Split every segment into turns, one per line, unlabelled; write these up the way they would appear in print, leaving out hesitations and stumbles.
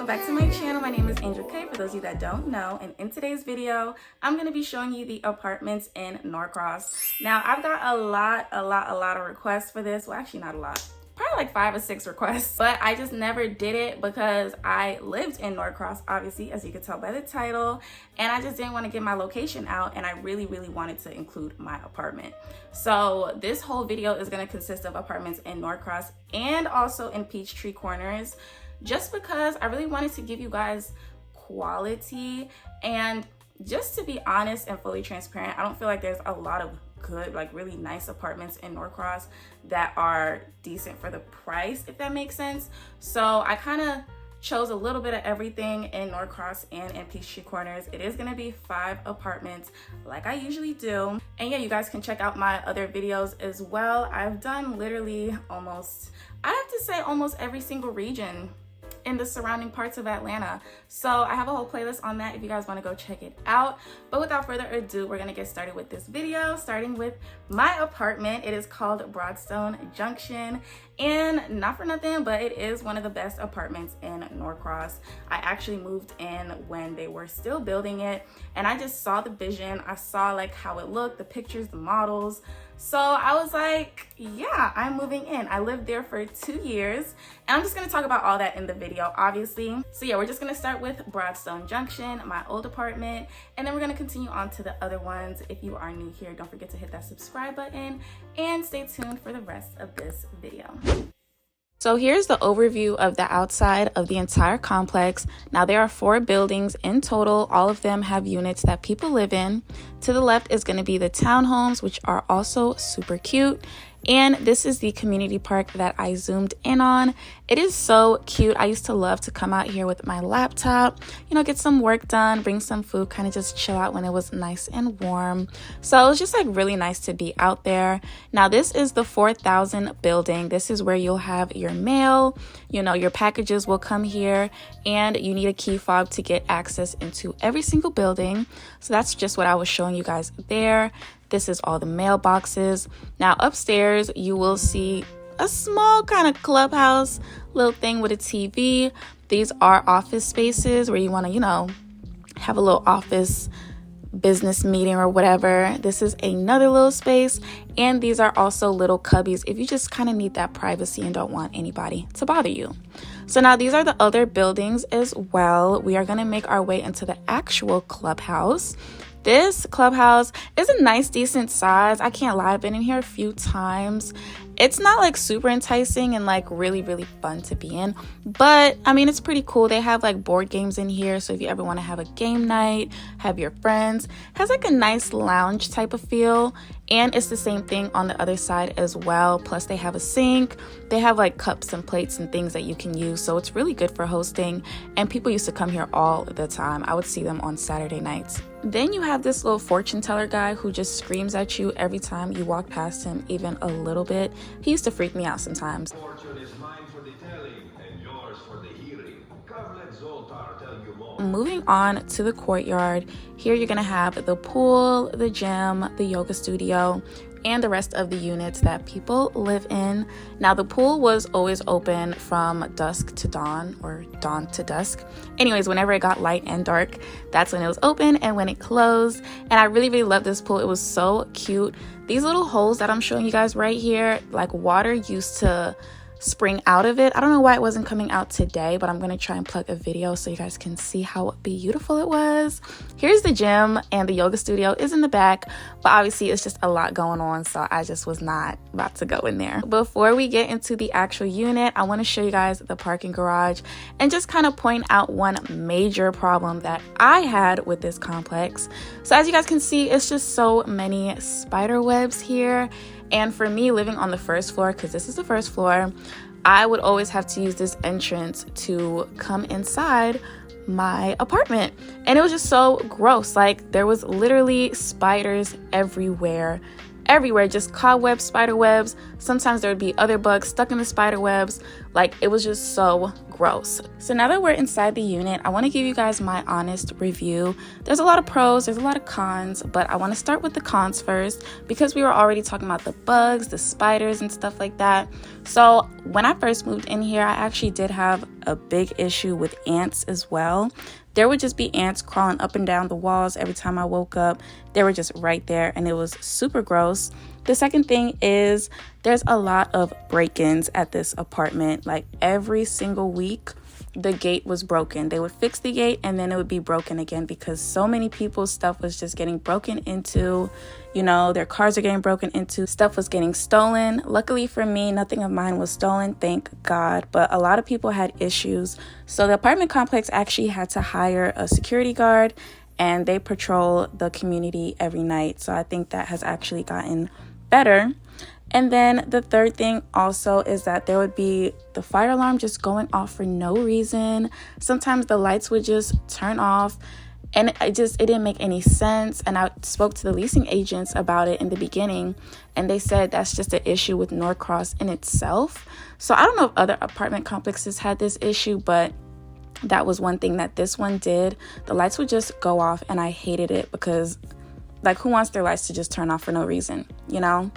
back to my channel. My name is Angel K, for those of you that don't know, and in today's video I'm going to be showing you the apartments in Norcross. Now I've got a lot of requests for this. Well, actually not a lot, probably like 5 or 6 requests, but I just never did it because I lived in Norcross, obviously, as you can tell by the title, and I just didn't want to get my location out, and I really wanted to include my apartment. So this whole video is going to consist of apartments in Norcross and also in Peachtree Corners, just because I really wanted to give you guys quality. And just to be honest and fully transparent, I don't feel like there's a lot of good, like really nice apartments in Norcross that are decent for the price, if that makes sense. So I kind of chose a little bit of everything in Norcross and in Peachtree Corners. It is going to be 5 apartments like I usually do. And yeah, you guys can check out my other videos as well. I've done literally almost, I have to say, almost every single region in the surrounding parts of Atlanta. So I have a whole playlist on that if you guys want to go check it out. But without further ado, we're going to get started with this video, starting with my apartment. It is called Broadstone Junction, and not for nothing, but it is one of the best apartments in Norcross. I actually moved in when they were still building it, and I just saw the vision. I saw like how it looked, the pictures, the models. So I was like, yeah, I'm moving in. I lived there for 2 years, and I'm just gonna talk about all that in the video, obviously. So yeah, we're just gonna start with Broadstone Junction, my old apartment, and then we're gonna continue on to the other ones. If you are new here, don't forget to hit that subscribe button and stay tuned for the rest of this video. So here's the overview of the outside of the entire complex. Now there are 4 buildings in total. All of them have units that people live in. To the left is going to be the townhomes, which are also super cute. And this is the community park that I zoomed in on. It is so cute. I used to love to come out here with my laptop, you know, get some work done, bring some food, kind of just chill out when it was nice and warm. So it was just like really nice to be out there. Now this is the 4000 building. This is where you'll have your mail, you know, your packages will come here, and you need a key fob to get access into every single building. So that's just what I was showing you guys there. This is all the mailboxes. Now upstairs, you will see a small kind of clubhouse, little thing with a TV. These are office spaces where you want to, you know, have a little office business meeting or whatever. This is another little space, and these are also little cubbies if you just kind of need that privacy and don't want anybody to bother you. So now these are the other buildings as well. We are going to make our way into the actual clubhouse. This clubhouse is a nice, decent size. I can't lie, I've been in here a few times. It's not like super enticing and like really fun to be in, but I mean, it's pretty cool. They have like board games in here, so if you ever want to have a game night, have your friends, it has like a nice lounge type of feel. And it's the same thing on the other side as well. Plus they have a sink, they have like cups and plates and things that you can use, so it's really good for hosting, and people used to come here all the time. I would see them on Saturday nights. Then you have this little fortune teller guy who just screams at you every time you walk past him even a little bit. He used to freak me out sometimes.
Fortune is mine for the telling and yours for the hearing. Come, let Zoltar tell you more.
Moving on to the courtyard, here you're gonna have the pool, the gym, the yoga studio, and the rest of the units that people live in. Now the pool was always open from dusk to dawn, or dawn to dusk. Anyways, whenever it got light and dark, that's when it was open and when it closed. And I really love this pool. It was so cute. These little holes that I'm showing you guys right here, like water used to spring out of it. I don't know why it wasn't coming out today, but I'm gonna try and plug a video so you guys can see how beautiful it was. Here's the gym, and the yoga studio is in the back, but obviously it's just a lot going on, so I just was not about to go in there. Before we get into the actual unit, I want to show you guys the parking garage and just kind of point out one major problem that I had with this complex. So as you guys can see, it's just so many spider webs here. And for me, living on the first floor, because this is the first floor, I would always have to use this entrance to come inside my apartment. And it was just so gross. Like, there was literally spiders everywhere, just cobwebs, spider webs. Sometimes there would be other bugs stuck in the spider webs, Like, it was just so gross. So now that we're inside the unit, I want to give you guys my honest review. There's a lot of pros, there's a lot of cons, but I want to start with the cons first because we were already talking about the bugs, the spiders and stuff like that. So when I first moved in here, I actually did have a big issue with ants as well. There would just be ants crawling up and down the walls every time I woke up. They were just right there and it was super gross. The second thing is there's a lot of break-ins at this apartment. Like every single week, the gate was broken. They would fix the gate and then it would be broken again because so many people's stuff was just getting broken into. You know, their cars are getting broken into, stuff was getting stolen. Luckily for me, nothing of mine was stolen, thank God, but a lot of people had issues. So the apartment complex actually had to hire a security guard and they patrol the community every night. So I think that has actually gotten better. And then the third thing also is that there would be the fire alarm just going off for no reason. Sometimes the lights would just turn off. And it didn't make any sense. And I spoke to the leasing agents about it in the beginning, and they said that's just an issue with Norcross in itself. So I don't know if other apartment complexes had this issue, but that was one thing that this one did. The lights would just go off, and I hated it because, like, who wants their lights to just turn off for no reason, you know?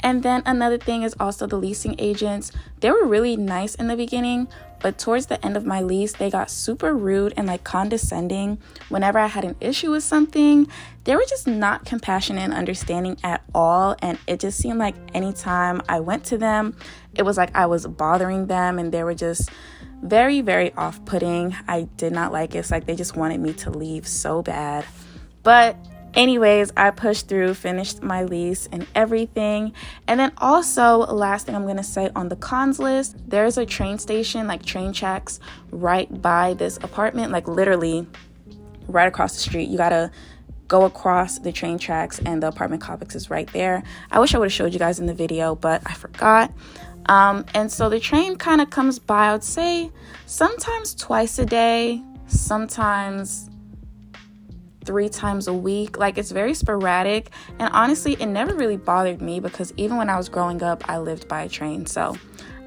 And then another thing is also the leasing agents. They were really nice in the beginning, but towards the end of my lease, they got super rude and like condescending. Whenever I had an issue with something, they were just not compassionate and understanding at all. And it just seemed like anytime I went to them, it was like I was bothering them and they were just very, very off-putting. I did not like it. It's like they just wanted me to leave so bad. But anyways, I pushed through, finished my lease and everything. And then also, last thing I'm going to say on the cons list, there's a train station, like train tracks right by this apartment, like literally right across the street. You got to go across the train tracks and the apartment complex is right there. I wish I would have showed you guys in the video, but I forgot. And so the train kind of comes by, I would say, sometimes twice a day, sometimes 3 times a week. Like, it's very sporadic, and honestly it never really bothered me because even when I was growing up I lived by a train, so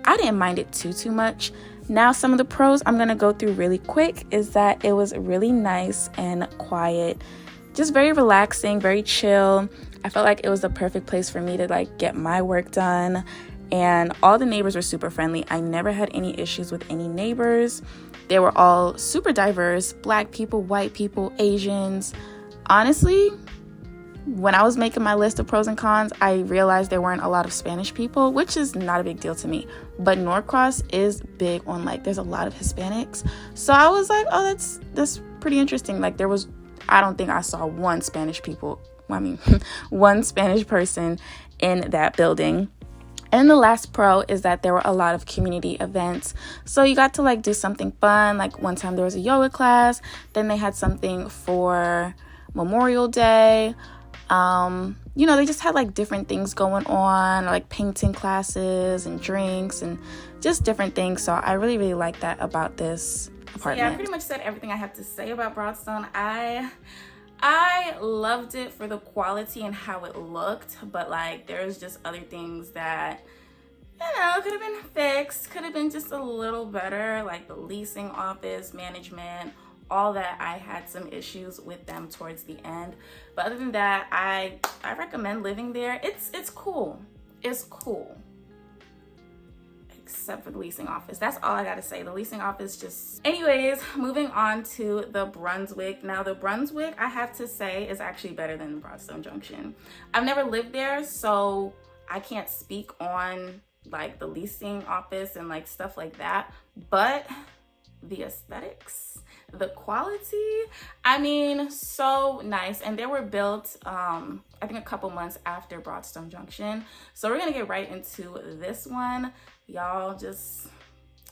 I didn't mind it too much. Now, some of the pros I'm gonna go through really quick is that it was really nice and quiet, just very relaxing, very chill. I felt like it was the perfect place for me to like get my work done, and all the neighbors were super friendly. I never had any issues with any neighbors. They were all super diverse, Black people, white people, Asians. Honestly, when I was making my list of pros and cons, I realized there weren't a lot of Spanish people, which is not a big deal to me. But Norcross is big on, like, there's a lot of Hispanics. So I was like, oh, that's pretty interesting. Like, I don't think I saw one Spanish one Spanish person in that building. And the last pro is that there were a lot of community events. So you got to like do something fun. Like one time there was a yoga class. Then they had something for Memorial Day. You know, they just had like different things going on, like painting classes and drinks and just different things. So I really, really like that about this apartment.
Yeah, I pretty much said everything I have to say about Broadstone. I loved it for the quality and how it looked, but like there's just other things that, you know, could have been fixed, could have been just a little better, like the leasing office, management, all that. I had some issues with them towards the end, but other than that, I recommend living there. It's cool. It's cool. Except for the leasing office. That's all I gotta say. The leasing office just... Anyways, moving on to the Brunswick. Now, the Brunswick, I have to say, is actually better than the Broadstone Junction. I've never lived there, so I can't speak on like the leasing office and like stuff like that, but the aesthetics, the quality, I mean, so nice. And they were built I think a couple months after Broadstone Junction, so we're gonna get right into this one. Y'all just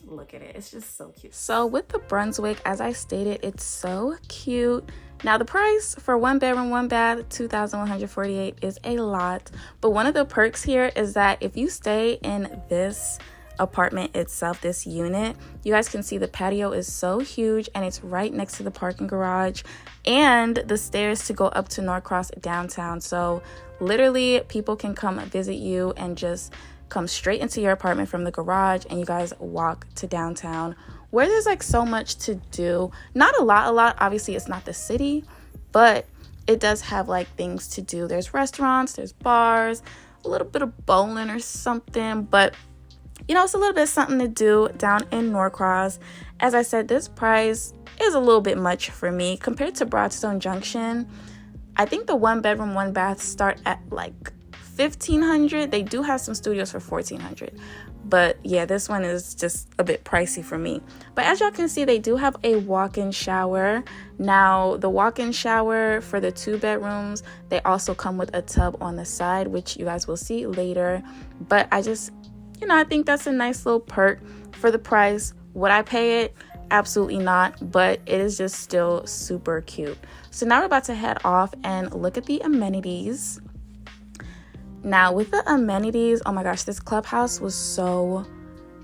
look at it. It's just so cute.
So with the Brunswick, as I stated, it's so cute. Now the price for 1 bedroom, 1 bath, $2,148 is a lot, but one of the perks here is that if you stay in this apartment itself, this unit, you guys can see the patio is so huge and it's right next to the parking garage and the stairs to go up to Norcross downtown. So literally people can come visit you and just
come straight into your apartment from the garage, and you guys walk to downtown, where there's like so much to do. Not a lot. Obviously, it's not the city, but it does have like things to do. There's restaurants, there's bars, a little bit of bowling or something, but you know, it's a little bit something to do down in Norcross. As I said, this price is a little bit much for me compared to Broadstone Junction. I think the 1-bedroom, 1-bath start at like $1,500. They do have some studios for $1,400, but yeah, this one is just a bit pricey for me. But as y'all can see, they do have a walk-in shower. Now, the walk-in shower for the 2 bedrooms, they also come with a tub on the side, which you guys will see later. But I just, you know, I think that's a nice little perk for the price. Would I pay it? Absolutely not, but it is just still super cute. So now we're about to head off and look at the amenities. Now with the amenities, oh my gosh, this clubhouse was so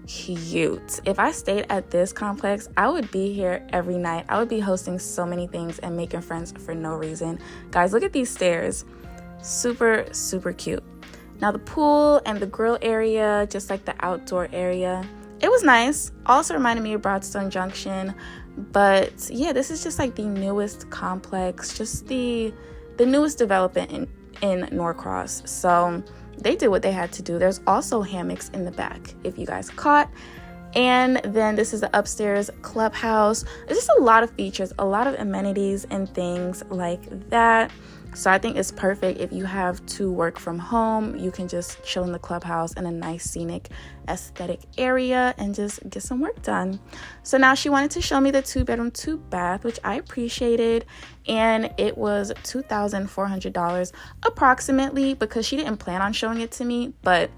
cute. If I stayed at this complex, I would be here every night. I would be hosting so many things and making friends for no reason. Guys, look at these stairs. Super, super cute. Now the pool and the grill area, just like the outdoor area, it was nice. Also reminded me of Broadstone Junction. But yeah, this is just like the newest complex, just the newest development in Norcross. So they did what they had to do. There's also hammocks in the back, if you guys caught. And then this is the upstairs clubhouse. There's just a lot of features, a lot of amenities and things like that. So I think it's perfect if you have to work from home. You can just chill in the clubhouse in a nice scenic aesthetic area and just get some work done. So now she wanted to show me the 2-bedroom, 2-bath, which I appreciated. And it was $2,400 approximately, because she didn't plan on showing it to me, but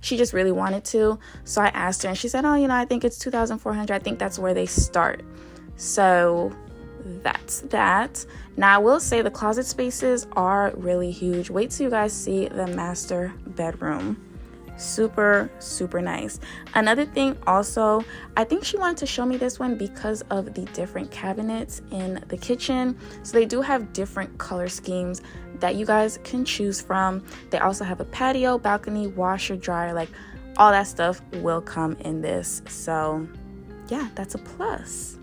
she just really wanted to. So I asked her and she said, oh, you know, I think it's $2,400. I think that's where they start. So that's that. Now I will say the closet spaces are really huge. Wait till you guys see the master bedroom. Super, super nice. Another thing also, I think she wanted to show me this one because of the different cabinets in the kitchen. So they do have different color schemes that you guys can choose from. They also have a patio, balcony, washer, dryer, like all that stuff will come in this. So yeah, that's a plus.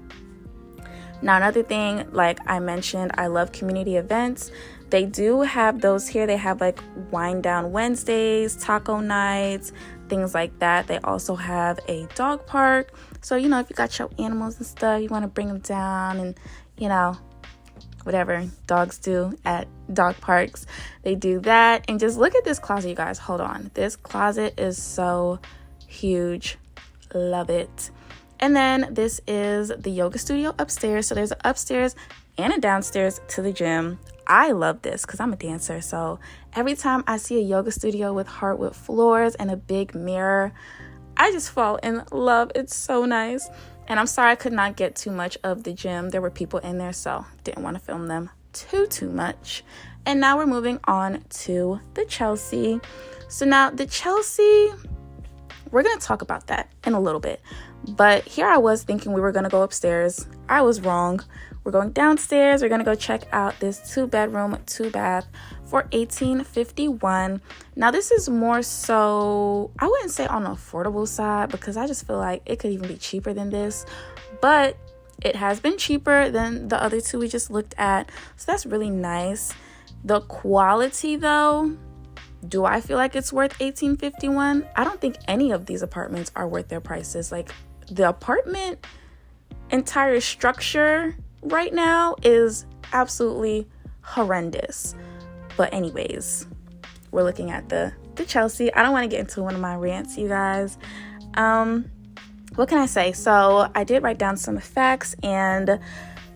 Now, another thing, like I mentioned, I love community events. They do have those here. They have like Wine Down Wednesdays, taco nights, things like that. They also have a dog park. So, you know, if you got your animals and stuff, you want to bring them down and, you know, whatever dogs do at dog parks, they do that. And just look at this closet, you guys. Hold on. This closet is so huge. Love it. And then this is the yoga studio upstairs. So there's an upstairs and a downstairs to the gym. I love this because I'm a dancer. So every time I see a yoga studio with hardwood floors and a big mirror, I just fall in love. It's so nice. And I'm sorry I could not get too much of the gym. There were people in there, so didn't want to film them too much. And now we're moving on to the Chelsea. So now the Chelsea, we're going to talk about that in a little bit. But here I was thinking we were going to go upstairs. I was wrong. We're going downstairs. We're going to go check out this 2-bedroom, 2-bath for $1,851. Now this is more so, I wouldn't say on the affordable side, because I just feel like it could even be cheaper than this. But it has been cheaper than the other two we just looked at. So that's really nice. The quality though, do I feel like it's worth $1,851? I don't think any of these apartments are worth their prices. Like the apartment entire structure right now is absolutely horrendous. But anyways, we're looking at the Chelsea. I don't want to get into one of my rants, you guys. What can I say? So I did write down some facts, and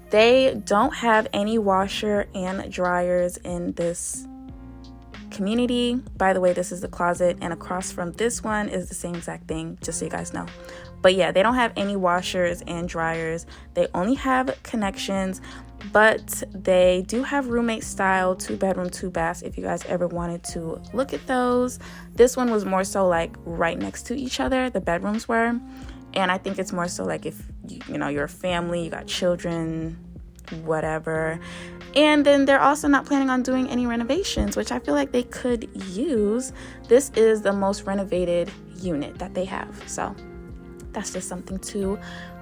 they don't have any washer and dryers in this community. By the way, this is the closet, and across from this one is the same exact thing, just so you guys know. But yeah, they don't have any washers and dryers. They only have connections, but they do have roommate style 2-bedroom, 2-baths if you guys ever wanted to look at those. This one was more so like right next to each other, the bedrooms were. And I think it's more so like if you know you're a family, you got children, whatever. And then they're also not planning on doing any renovations, which I feel like they could use. This is the most renovated unit that they have. So that's just something to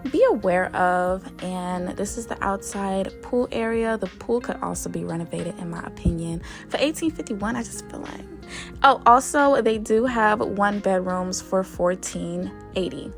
be aware of. And this is the outside pool area. The pool could also be renovated, in my opinion. For $18.51, I just feel like. Oh, also they do have 1 bedrooms for $14.80.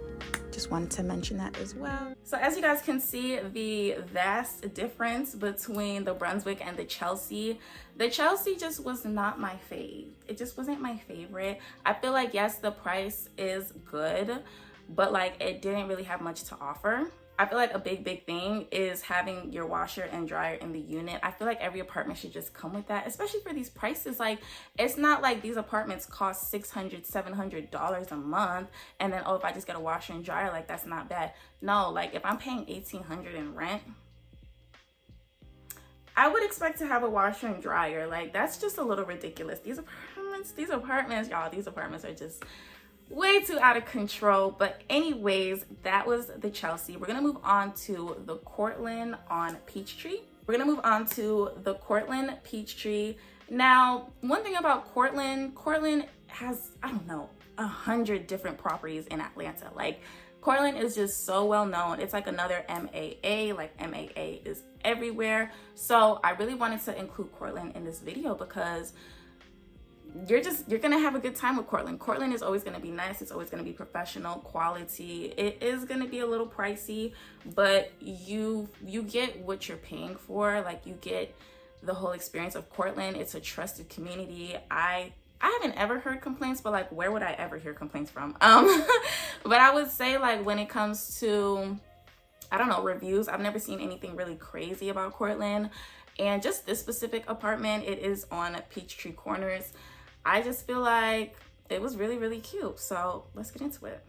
Just wanted to mention that as well.
So as you guys can see, the vast difference between the Brunswick and the Chelsea just was not my fave. It just wasn't my favorite. I feel like, yes, the price is good, but like it didn't really have much to offer. I feel like a big thing is having your washer and dryer in the unit. I feel like every apartment should just come with that, especially for these prices. Like, it's not like these apartments cost $600, $700 a month, and then, oh, if I just get a washer and dryer, like, that's not bad. No, like, if I'm paying $1,800 in rent, I would expect to have a washer and dryer. Like, that's just a little ridiculous. These apartments, y'all, these apartments are just way too out of control. But anyways, that was the Chelsea. We're gonna move on to the Cortland on Peachtree. Now, one thing about Cortland has, I don't know, 100 different properties in Atlanta. Like, Cortland is just so well known. It's like another MAA, like MAA is everywhere. So I really wanted to include Cortland in this video because you're gonna have a good time with Cortland. Cortland is always gonna be nice. It's always gonna be professional, quality. It is gonna be a little pricey, but you get what you're paying for. Like, you get the whole experience of Cortland. It's a trusted community. I haven't ever heard complaints, but like, where would I ever hear complaints from? But I would say, like, when it comes to, I don't know, reviews, I've never seen anything really crazy about Cortland. And just this specific apartment, it is on Peachtree Corners. I just feel like it was really cute. So let's get into it.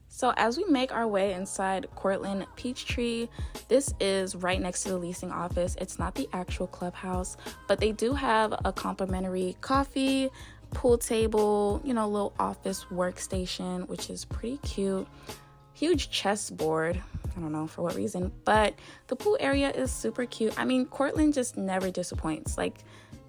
So as we make our way inside Cortland Peachtree, this is right next to the leasing office. It's not the actual clubhouse, but they do have a complimentary coffee, pool table, you know, little office workstation, which is pretty cute. Huge chessboard. I don't know for what reason, but the pool area is super cute. I mean, Cortland just never disappoints. Like,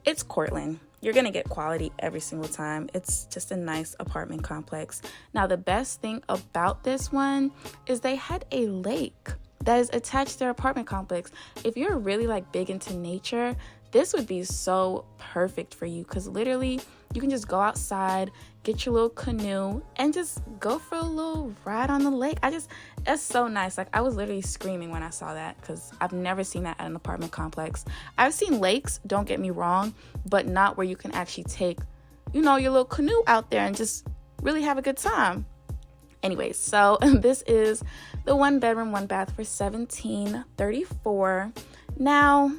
it's Cortland. You're gonna get quality every single time. It's just a nice apartment complex. Now, the best thing about this one is they had a lake that is attached to their apartment complex. If you're really like big into nature, this would be so perfect for you, because literally you can just go outside, get your little canoe, and just go for a little ride on the lake. It's so nice. Like, I was literally screaming when I saw that, because I've never seen that at an apartment complex. I've seen lakes, don't get me wrong, but not where you can actually take, you know, your little canoe out there and just really have a good time. Anyways, so this is the 1 bedroom, 1 bath for $17.34. Now,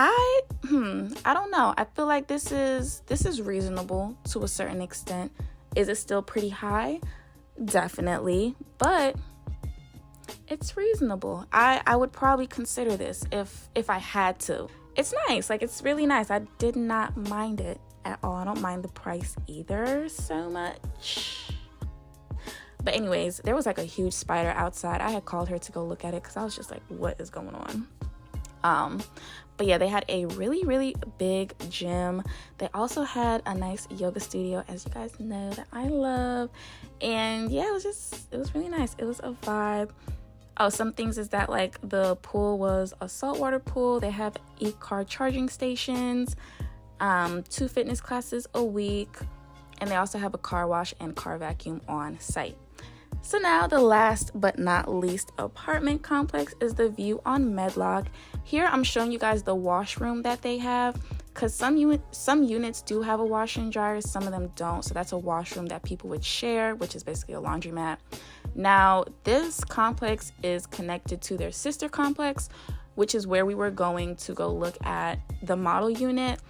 I don't know. I feel like this is reasonable to a certain extent. Is it still pretty high? Definitely, but it's reasonable. I would probably consider this if I had to. It's nice. Like, it's really nice. I did not mind it at all. I don't mind the price either so much. But anyways, there was like a huge spider outside. I had called her to go look at it because I was just like, what is going on? But yeah, they had a really big gym. They also had a nice yoga studio, as you guys know, that I love. And yeah, it was really nice. It was a vibe. Oh, some things is that, like, the pool was a saltwater pool. They have e-car charging stations, 2 fitness classes a week, and they also have a car wash and car vacuum on site. So now the last but not least apartment complex is the view on Medlock. Here I'm showing you guys the washroom that they have, because some units do have a washer and dryer, some of them don't. So that's a washroom that people would share, which is basically a laundromat. Now, this complex is connected to their sister complex, which is where we were going to go look at the model unit.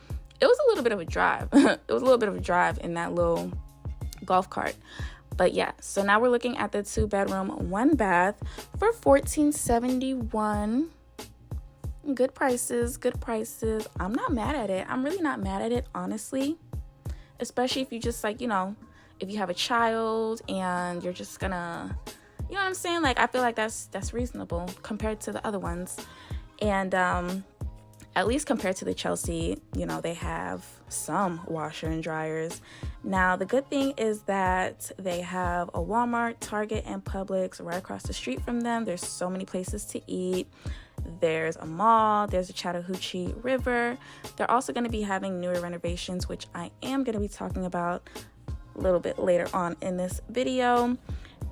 It was a little bit of a drive. It was a little bit of a drive in that little golf cart. But yeah, so now we're looking at the 2 bedroom, 1 bath for $14.71. Good prices. I'm not mad at it. I'm really not mad at it, honestly. Especially if you just, like, you know, if you have a child and you're just gonna, you know what I'm saying? Like, I feel like that's reasonable compared to the other ones. And at least compared to the Chelsea, you know, they have some washer and dryers. Now, the good thing is that they have a Walmart, Target, and Publix right across the street from them. There's so many places to eat. There's a mall, there's a Chattahoochee River. They're also going to be having newer renovations, which I am going to be talking about a little bit later on in this video.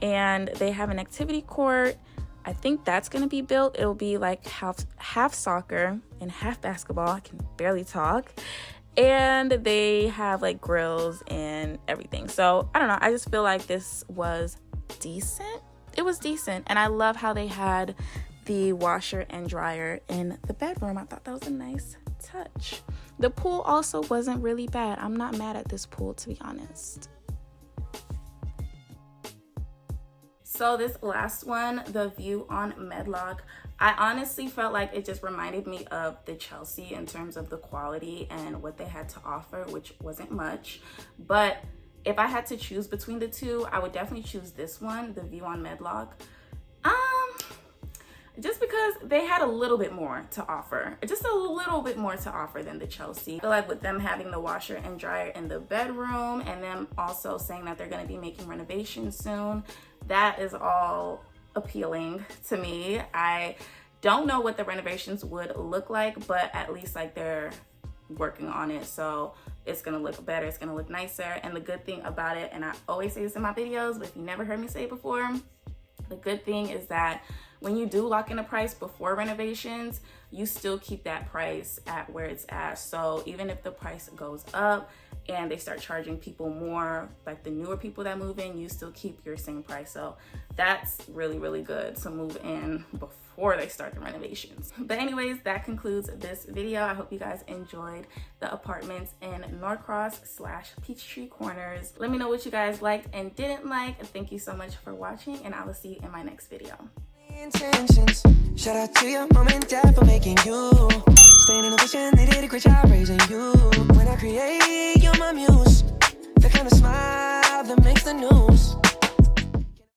And they have an activity court. I think that's going to be built. It'll be like half soccer and half basketball. I can barely talk. And they have like grills and everything. So I don't know. I just feel like this was decent. It was decent. And I love how they had the washer and dryer in the bedroom. I thought that was a nice touch. The pool also wasn't really bad. I'm not mad at this pool, to be honest.
So this last one, the view on Medlock, I honestly felt like it just reminded me of the Chelsea in terms of the quality and what they had to offer, which wasn't much. But if I had to choose between the two, I would definitely choose this one, the view on Medlock. Just because they had a little bit more to offer, just a little bit more to offer than the Chelsea. I feel like with them having the washer and dryer in the bedroom and them also saying that they're gonna be making renovations soon, that is all appealing to me. I don't know what the renovations would look like, but at least like they're working on it. So it's gonna look better, it's gonna look nicer. And the good thing about it, and I always say this in my videos, but if you never heard me say it before, the good thing is that when you do lock in a price before renovations, you still keep that price at where it's at. So even if the price goes up and they start charging people more, like the newer people that move in, you still keep your same price. So that's really, really good to move in before they start the renovations. But anyways, that concludes this video. I hope you guys enjoyed the apartments in Norcross/Peachtree Corners. Let me know what you guys liked and didn't like. Thank you so much for watching, and I will see you in my next video.
Intentions. Shout out to your mom and dad for making you. Staying in a vision, they did a great job raising you. When I create